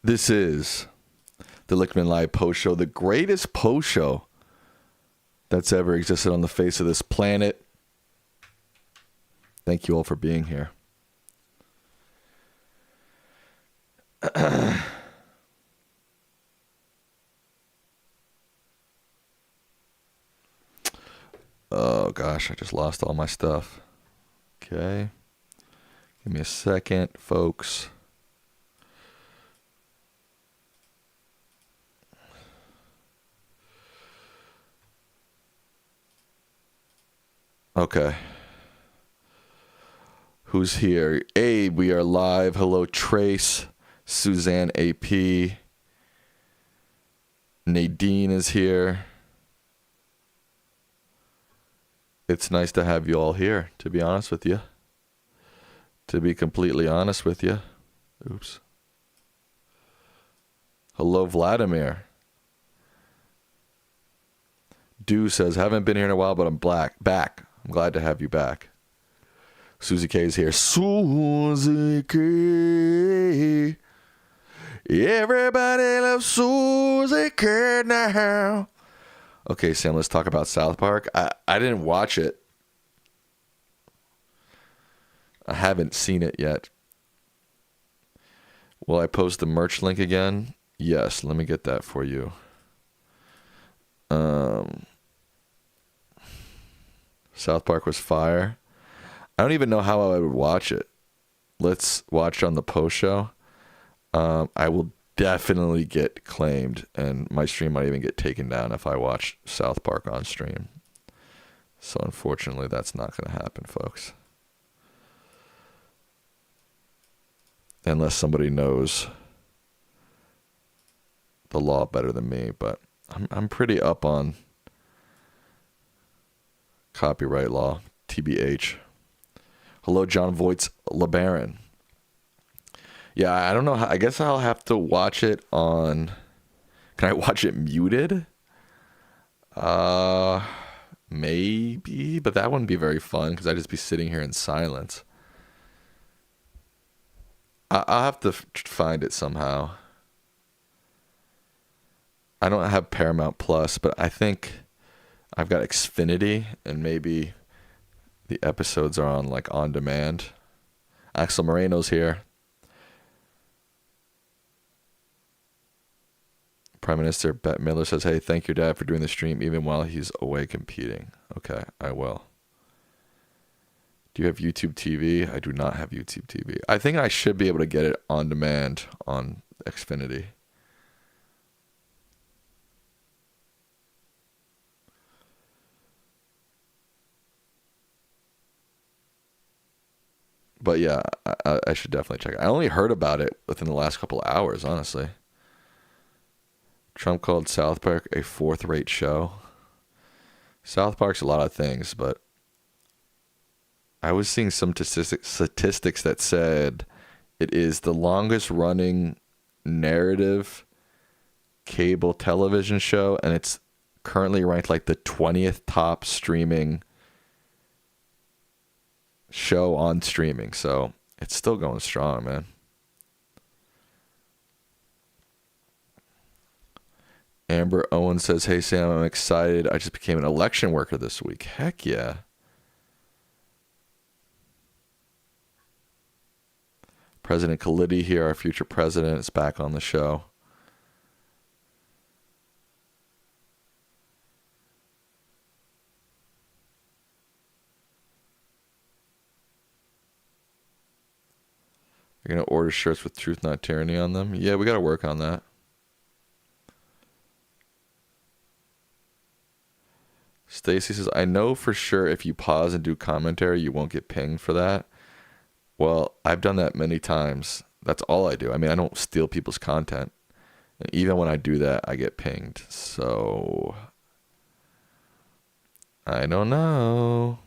This is the Lichtman Live post show, the greatest post show that's ever existed on the face of this planet. Thank you all for being here. Oh gosh, I just lost all my stuff. Okay. Give me a second, folks. Okay. Who's here? Abe, we are live. Hello, Trace. Suzanne AP. Nadine is here. It's nice to have you all here, to be honest with you. To be completely honest with you. Oops. Hello, Vladimir. Do says, haven't been here in a while, but I'm back. I'm glad to have you back. Susie K is here. Susie K. Everybody loves Susie K now. Okay, Sam, let's talk about South Park. I didn't watch it. I haven't seen it yet. Will I post the merch link again? Yes, let me get that for you. South Park was fire. I don't even know how I would watch it. Let's watch it on the post show. I will definitely get claimed, and my stream might even get taken down if I watch South Park on stream. So unfortunately, that's not going to happen, folks. Unless somebody knows the law better than me, but I'm pretty up on copyright law, TBH. Hello, John Voight's LeBaron. Yeah, I don't know. I guess I'll have to watch it on... Can I watch it muted? Maybe, but that wouldn't be very fun because I'd just be sitting here in silence. I'll have to find it somehow. I don't have Paramount Plus, but I think I've got Xfinity, and maybe the episodes are on like on demand. Axel Moreno's here. Prime Minister Bette Miller says, hey, thank your dad for doing the stream even while he's away competing. Okay, I will. Do you have YouTube TV? I do not have YouTube TV. I think I should be able to get it on demand on Xfinity. But yeah, I should definitely check it. I only heard about it within the last couple of hours, honestly. Trump called South Park a fourth-rate show. South Park's a lot of things, but I was seeing some statistics that said it is the longest-running narrative cable television show, and it's currently ranked like the 20th top streaming show on streaming. So it's still going strong, man. Amber Owen says, hey, Sam, I'm excited. I just became an election worker this week. Heck yeah. President Khalidi here, our future president, is back on the show. You're going to order shirts with Truth Not Tyranny on them? Yeah, we got to work on that. Stacy says, I know for sure if you pause and do commentary, you won't get pinged for that. Well, I've done that many times. That's all I do. I mean, I don't steal people's content. And even when I do that, I get pinged. So, I don't know.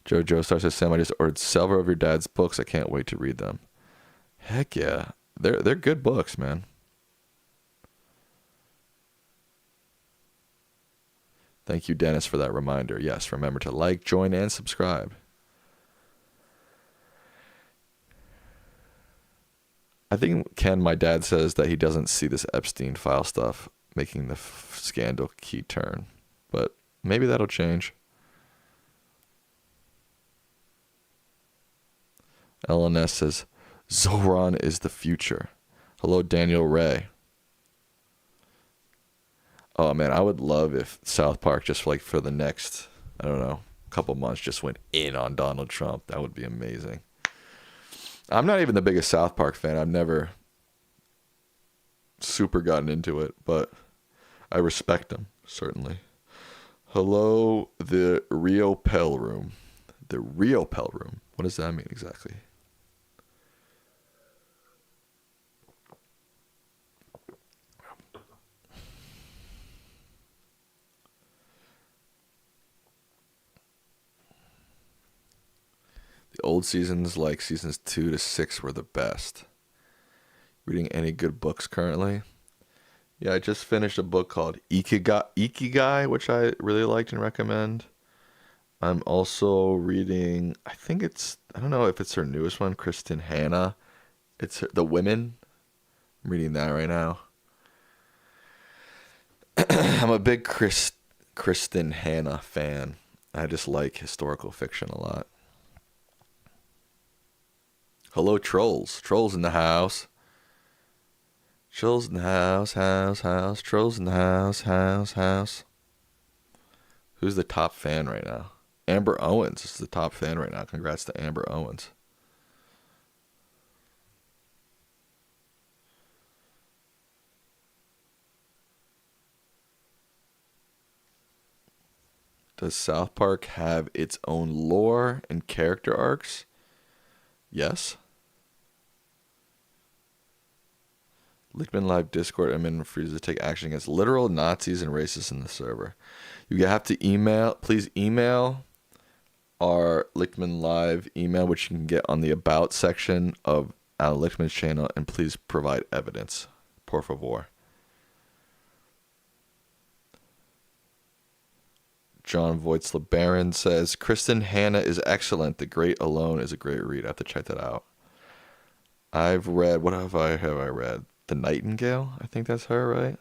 Joe Star says, Sam, I just ordered several of your dad's books. I can't wait to read them. Heck yeah. They're good books, man. Thank you, Dennis, for that reminder. Yes, remember to like, join, and subscribe. I think Ken, my dad, says that he doesn't see this Epstein file stuff making the scandal key turn, but maybe that'll change. LNS says, Zoran is the future. Hello, Daniel Ray. Oh, man, I would love if South Park just like for the next, I don't know, couple months just went in on Donald Trump. That would be amazing. I'm not even the biggest South Park fan. I've never super gotten into it, but I respect them, certainly. Hello, the Rio Pell Room. The Rio Pell Room. What does that mean exactly? The old seasons, like seasons 2 to 6, were the best. Reading any good books currently? Yeah, I just finished a book called Ikigai, which I really liked and recommend. I'm also reading, I don't know if it's her newest one, Kristen Hanna. It's The Women. I'm reading that right now. I'm a big Kristen Hanna fan. I just like historical fiction a lot. Hello, trolls. Trolls in the house. Trolls in the house, house. Trolls in the house. Who's the top fan right now? Amber Owens is the top fan right now. Congrats to Amber Owens. Does South Park have its own lore and character arcs? Yes. Lichtman Live Discord admin refuses to take action against literal Nazis and racists in the server. You have to please email our Lichtman Live email, which you can get on the About section of Allan Lichtman's channel, and please provide evidence. Por favor. John Voitzla Barron says, Kristen Hanna is excellent. The Great Alone is a great read. I have to check that out. I've read, what have I read? The Nightingale? I think that's her, right?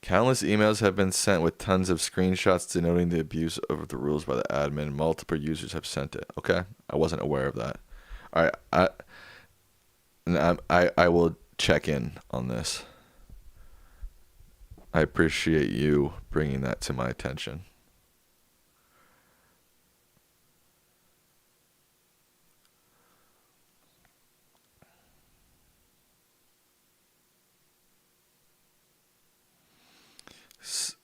Countless emails have been sent with tons of screenshots denoting the abuse of the rules by the admin. Multiple users have sent it. Okay, I wasn't aware of that. All right, I will check in on this. I appreciate you bringing that to my attention.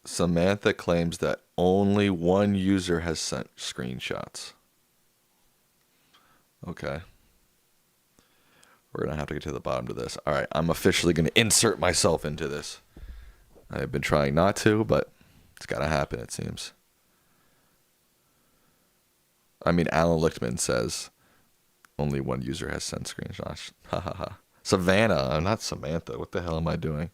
Samantha claims that only one user has sent screenshots. Okay. We're going to have to get to the bottom of this. All right, I'm officially going to insert myself into this. I've been trying not to, but it's got to happen, it seems. I mean, Allan Lichtman says only one user has sent screenshots. Ha ha ha. Savannah, not Samantha. What the hell am I doing?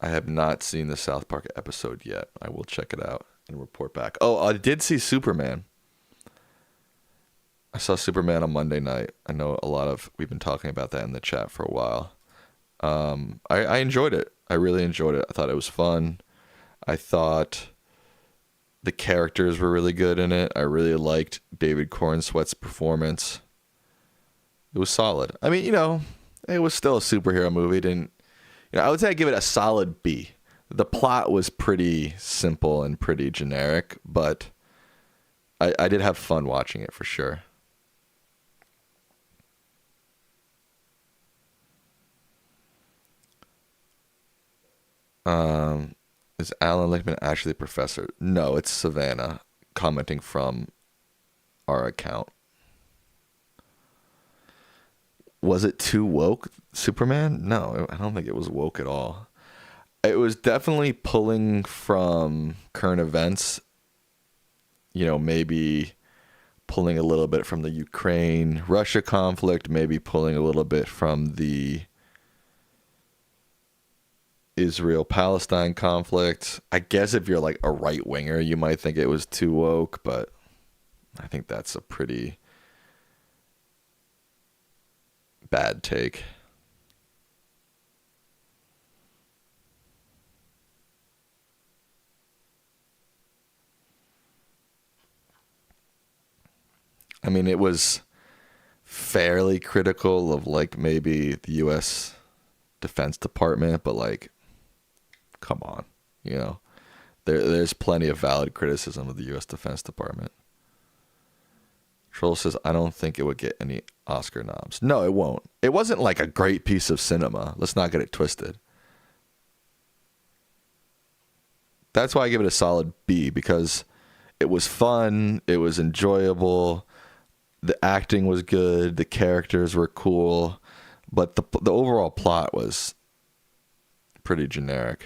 I have not seen the South Park episode yet. I will check it out and report back. Oh, I did see Superman. I saw Superman on Monday night. I know we've been talking about that in the chat for a while. I enjoyed it. I really enjoyed it. I thought it was fun. I thought the characters were really good in it. I really liked David Cornsweet's performance. It was solid. I mean, it was still a superhero movie. I would say I'd give it a solid B. The plot was pretty simple and pretty generic, but I did have fun watching it for sure. Is Allan Lichtman actually a professor? No, it's Savannah commenting from our account. Was it too woke, Superman? No, I don't think it was woke at all. It was definitely pulling from current events, maybe pulling a little bit from the Ukraine Russia conflict, maybe pulling a little bit from the Israel Palestine conflict. I guess if you're like a right winger, you might think it was too woke, but I think that's a pretty bad take. I mean, it was fairly critical of like maybe the US Defense Department, but like, come on, there's plenty of valid criticism of the US Defense Department. Troll says, I don't think it would get any Oscar noms. No, it won't. It wasn't like a great piece of cinema. Let's not get it twisted. That's why I give it a solid B, because it was fun, it was enjoyable, the acting was good, the characters were cool, but the overall plot was pretty generic.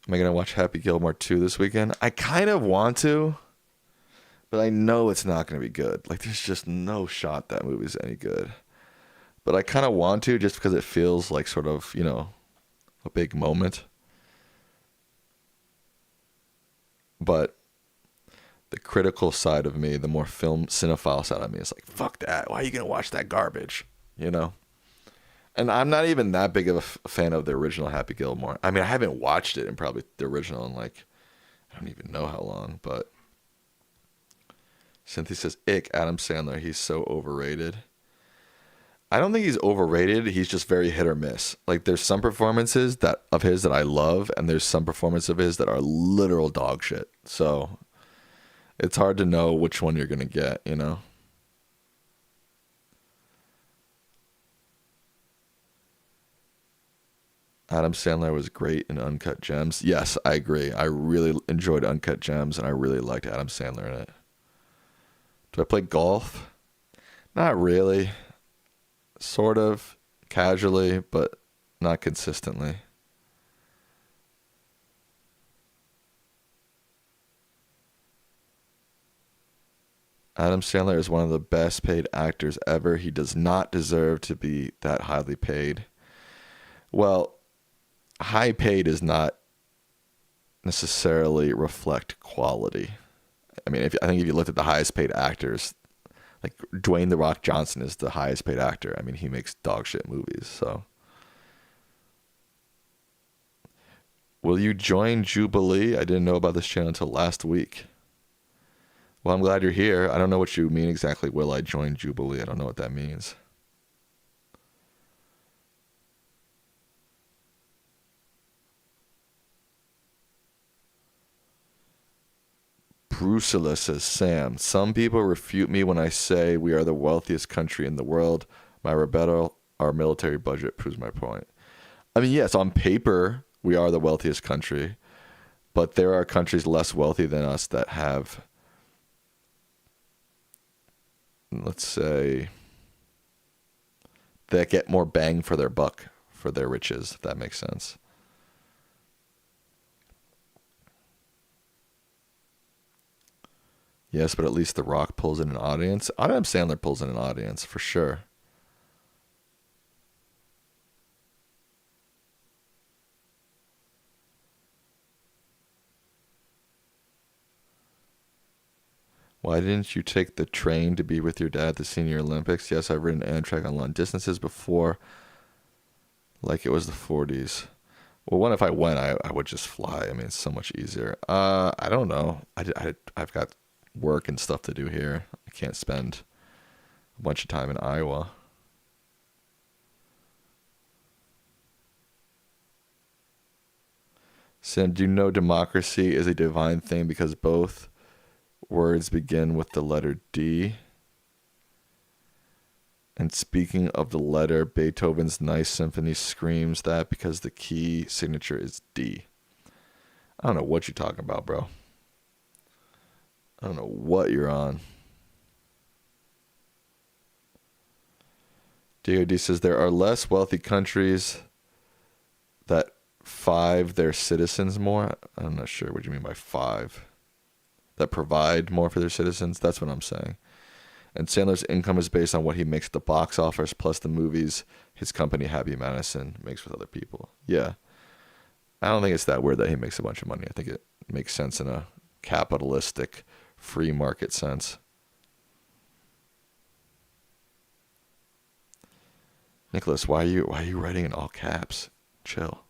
Am I going to watch Happy Gilmore 2 this weekend? I kind of want to, but I know it's not going to be good. Like, there's just no shot that movie's any good. But I kind of want to, just because it feels like sort of, a big moment. But the critical side of me, the more film cinephile side of me is like, fuck that. Why are you going to watch that garbage? And I'm not even that big of a fan of the original Happy Gilmore. I mean, I haven't watched it in probably the original in like, I don't even know how long, but Cynthia says, ick, Adam Sandler, he's so overrated. I don't think he's overrated. He's just very hit or miss. Like, there's some performances of his that I love, and there's some performances of his that are literal dog shit. So it's hard to know which one you're going to get, Adam Sandler was great in Uncut Gems. Yes, I agree. I really enjoyed Uncut Gems, and I really liked Adam Sandler in it. Do I play golf? Not really. Sort of casually, but not consistently. Adam Sandler is one of the best paid actors ever. He does not deserve to be that highly paid. Well, high paid does not necessarily reflect quality. I mean, I think if you looked at the highest paid actors, like Dwayne The Rock Johnson is the highest paid actor. I mean, he makes dog shit movies. So, will you join Jubilee? I didn't know about this channel until last week. Well, I'm glad you're here. I don't know what you mean exactly. Will I join Jubilee? I don't know what that means. Brusilla says, Sam, some people refute me when I say we are the wealthiest country in the world. My rebuttal, our military budget proves my point. I mean, yes, on paper, we are the wealthiest country, but there are countries less wealthy than us that have, let's say, that get more bang for their buck for their riches, if that makes sense. Yes, but at least The Rock pulls in an audience. Adam Sandler pulls in an audience, for sure. Why didn't you take the train to be with your dad at the Senior Olympics? Yes, I've ridden Amtrak on long distances before, like it was the 40s. Well, what if I went? I would just fly. I mean, it's so much easier. I don't know. I've got work and stuff to do here. I can't spend a bunch of time in Iowa. Sam, do you know democracy is a divine thing because both words begin with the letter D? And speaking of the letter, Beethoven's Ninth Symphony screams that because the key signature is D. I don't know what you're talking about, bro. I don't know what you're on. DOD says there are less wealthy countries that five their citizens more. I'm not sure what you mean by five. That provide more for their citizens. That's what I'm saying. And Sandler's income is based on what he makes at the box office plus the movies his company Happy Madison makes with other people. Yeah. I don't think it's that weird that he makes a bunch of money. I think it makes sense in a capitalistic free market sense. Nicholas, why are you writing in all caps? Chill.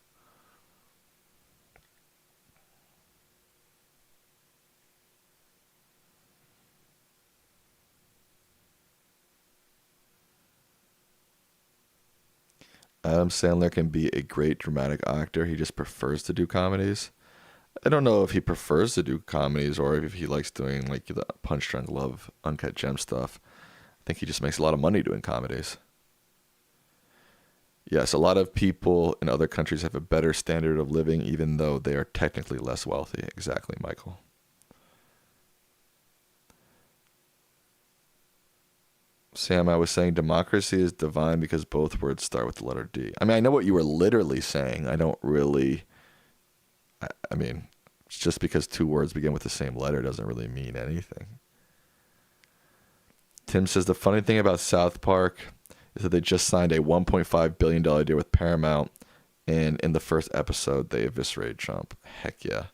Adam Sandler can be a great dramatic actor. He just prefers to do comedies. I don't know if he prefers to do comedies or if he likes doing like the Punch Drunk Love, Uncut Gem stuff. I think he just makes a lot of money doing comedies. Yes, a lot of people in other countries have a better standard of living even though they are technically less wealthy. Exactly, Michael. Sam, I was saying democracy is divine because both words start with the letter D. I mean, I know what you were literally saying. I don't really. I mean, just because two words begin with the same letter doesn't really mean anything. Tim says the funny thing about South Park is that they just signed a $1.5 billion deal with Paramount, and in the first episode, they eviscerated Trump. Heck yeah.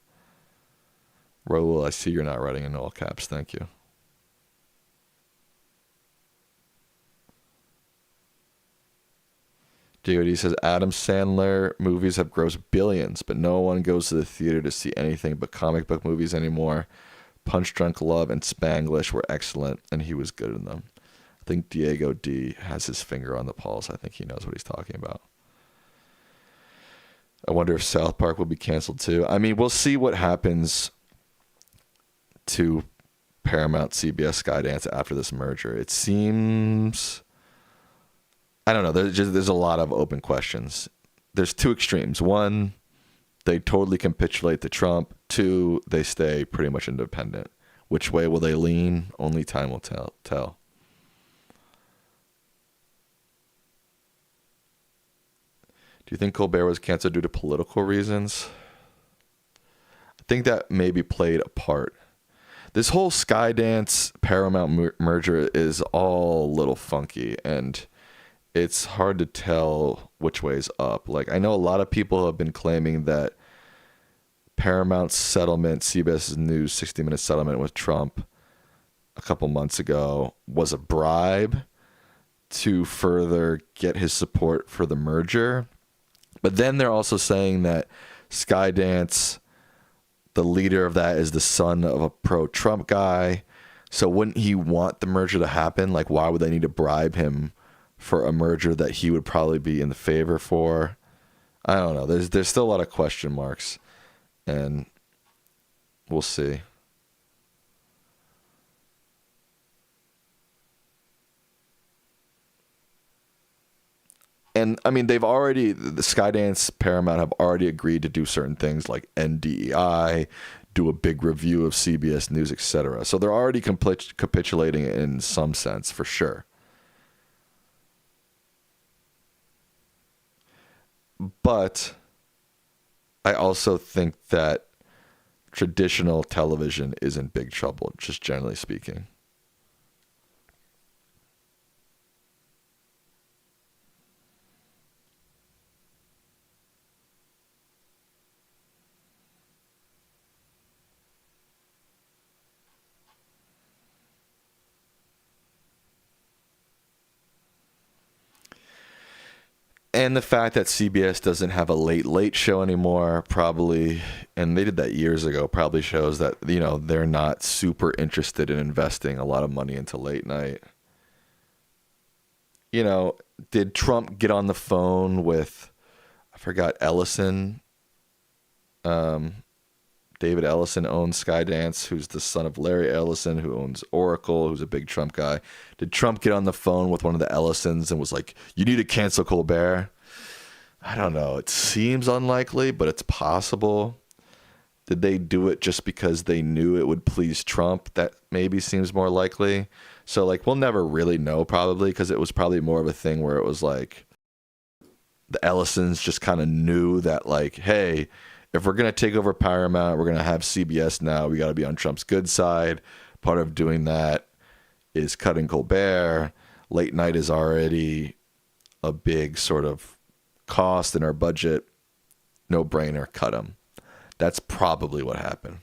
Raul, I see you're not writing in all caps. Thank you. DOD says Adam Sandler movies have grossed billions, but no one goes to the theater to see anything but comic book movies anymore. Punch Drunk Love and Spanglish were excellent, and he was good in them. I think Diego D has his finger on the pulse. I think he knows what he's talking about. I wonder if South Park will be canceled too. I mean, we'll see what happens to Paramount, CBS, Skydance after this merger. It seems... I don't know. There's a lot of open questions. There's two extremes. One, they totally capitulate to Trump. Two, they stay pretty much independent. Which way will they lean? Only time will tell. Do you think Colbert was canceled due to political reasons? I think that maybe played a part. This whole Skydance Paramount merger is all a little funky, and it's hard to tell which way's up. Like, I know a lot of people have been claiming that Paramount's settlement, CBS News 60-minute settlement with Trump a couple months ago, was a bribe to further get his support for the merger. But then they're also saying that Skydance, the leader of that, is the son of a pro-Trump guy. So wouldn't he want the merger to happen? Like, why would they need to bribe him for a merger that he would probably be in the favor for? I don't know. There's still a lot of question marks, and we'll see. And I mean, the Skydance, Paramount have already agreed to do certain things like NDEI, do a big review of CBS News, etc. So they're already capitulating in some sense, for sure. But I also think that traditional television is in big trouble, just generally speaking. And the fact that CBS doesn't have a late show anymore probably, and they did that years ago, probably shows that, they're not super interested in investing a lot of money into late night. Did Trump get on the phone with, I forgot, Ellison, David Ellison owns Skydance, who's the son of Larry Ellison, who owns Oracle, who's a big Trump guy. Did Trump get on the phone with one of the Ellisons and was like, you need to cancel Colbert? I don't know. It seems unlikely, but it's possible. Did they do it just because they knew it would please Trump? That maybe seems more likely. So, like, we'll never really know probably, because it was probably more of a thing where it was like the Ellisons just kind of knew that, like, hey, if we're going to take over Paramount, we're going to have CBS now. We got to be on Trump's good side. Part of doing that is cutting Colbert. Late night is already a big sort of cost in our budget. No brainer, cut him. That's probably what happened.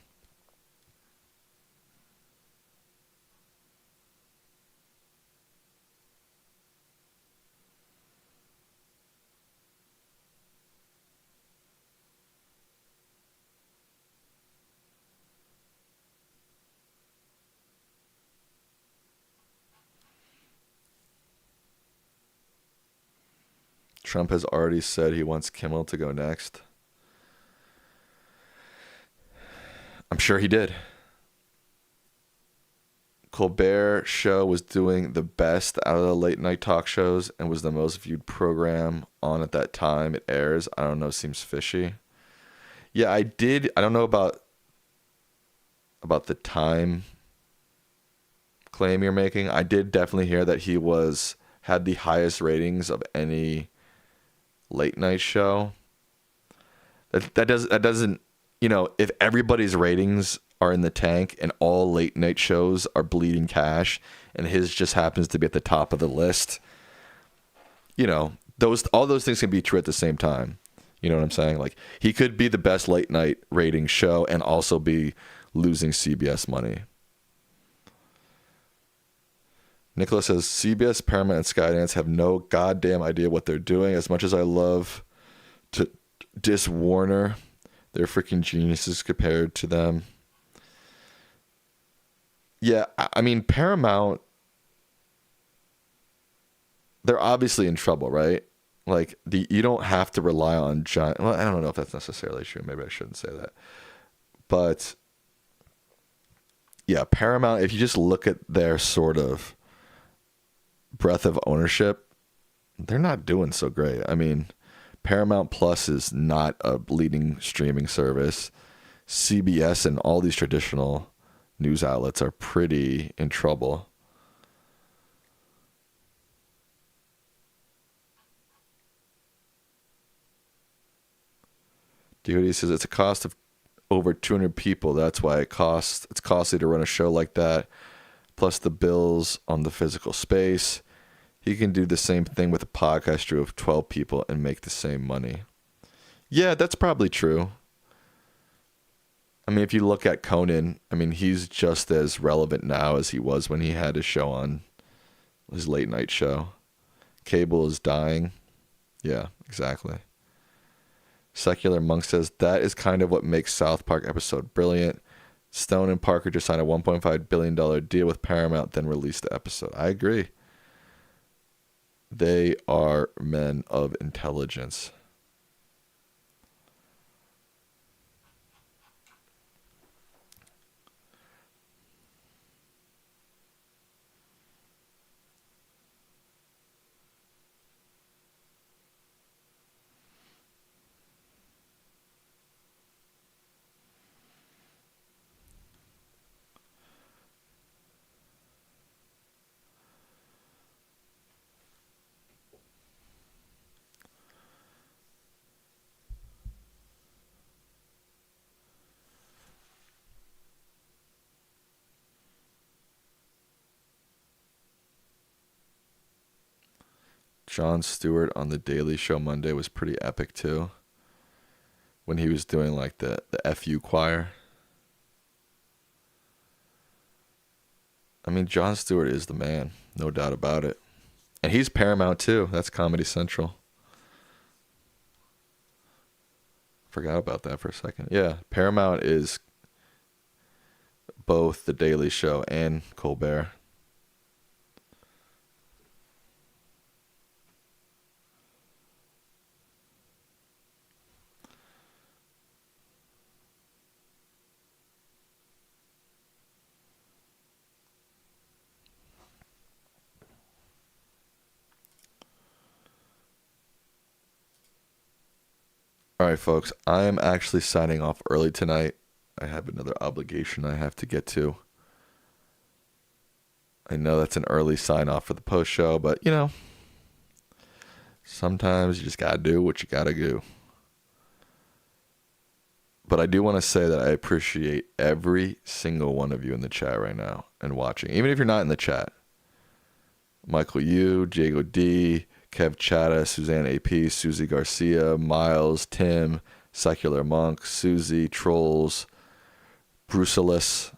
Trump has already said he wants Kimmel to go next. I'm sure he did. Colbert show was doing the best out of the late night talk shows and was the most viewed program on at that time it airs. I don't know, seems fishy. Yeah, I don't know about the time claim you're making. I did definitely hear that he had the highest ratings of any late night show. That doesn't, if everybody's ratings are in the tank and all late night shows are bleeding cash and his just happens to be at the top of the list, all those things can be true at the same time. You know what I'm saying? Like, he could be the best late night rating show and also be losing CBS money. Nicholas says, CBS, Paramount, and Skydance have no goddamn idea what they're doing. As much as I love to diss Warner, they're freaking geniuses compared to them. Yeah, I mean, Paramount, they're obviously in trouble, right? Like, you don't have to rely on giant... Well, I don't know if that's necessarily true. Maybe I shouldn't say that. But, yeah, Paramount, if you just look at their sort of breadth of ownership, they're not doing so great. I mean, Paramount Plus is not a leading streaming service. CBS and all these traditional news outlets are pretty in trouble. Dude, he says it's a cost of over 200 people. That's why it's costly to run a show like that. Plus the bills on the physical space. He can do the same thing with a podcast crew of 12 people and make the same money. Yeah, that's probably true. I mean, if you look at Conan, I mean, he's just as relevant now as he was when he had his show on, his late night show. Cable is dying. Yeah, exactly. Secular Monk says, that is kind of what makes South Park episode brilliant. Stone and Parker just signed a $1.5 billion deal with Paramount, then released the episode. I agree. They are men of intelligence. Jon Stewart on The Daily Show Monday was pretty epic too. When he was doing like the FU choir. I mean, Jon Stewart is the man, no doubt about it. And he's Paramount too. That's Comedy Central. Forgot about that for a second. Yeah, Paramount is both The Daily Show and Colbert. All right, folks. I am actually signing off early tonight. I have another obligation I have to get to. I know that's an early sign off for the post show, but sometimes you just gotta do what you gotta do. But I do want to say that I appreciate every single one of you in the chat right now and watching. Even if you're not in the chat. Michael Yu, Diego D, Kev Chata, Suzanne AP, Susie Garcia, Miles, Tim, Secular Monk, Susie, Trolls, Brucelus,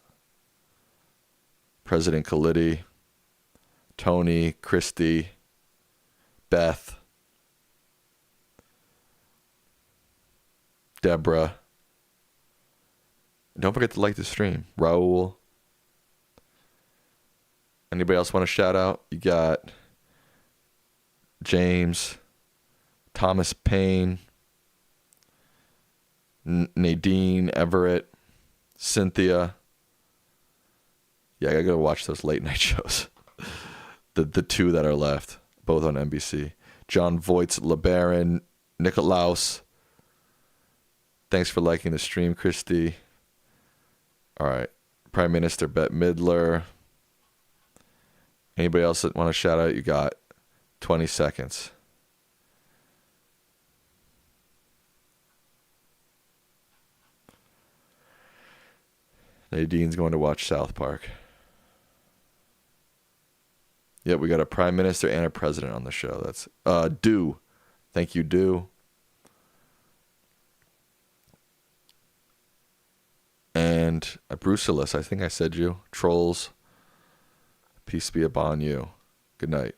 President Khalidi, Tony, Christy, Beth, Deborah. Don't forget to like the stream. Raul. Anybody else want to shout out? You got James, Thomas Payne, Nadine Everett, Cynthia. Yeah, I gotta go watch those late night shows. the two that are left, both on NBC. John Voights, LeBaron, Nicolaus. Thanks for liking the stream, Christy. All right. Prime Minister Bette Midler. Anybody else that want to shout out? You got 20 seconds. Nadine's going to watch South Park. Yep, we got a prime minister and a president on the show. That's Do. Thank you, Do. And Brucelus, I think I said you. Trolls. Peace be upon you. Good night.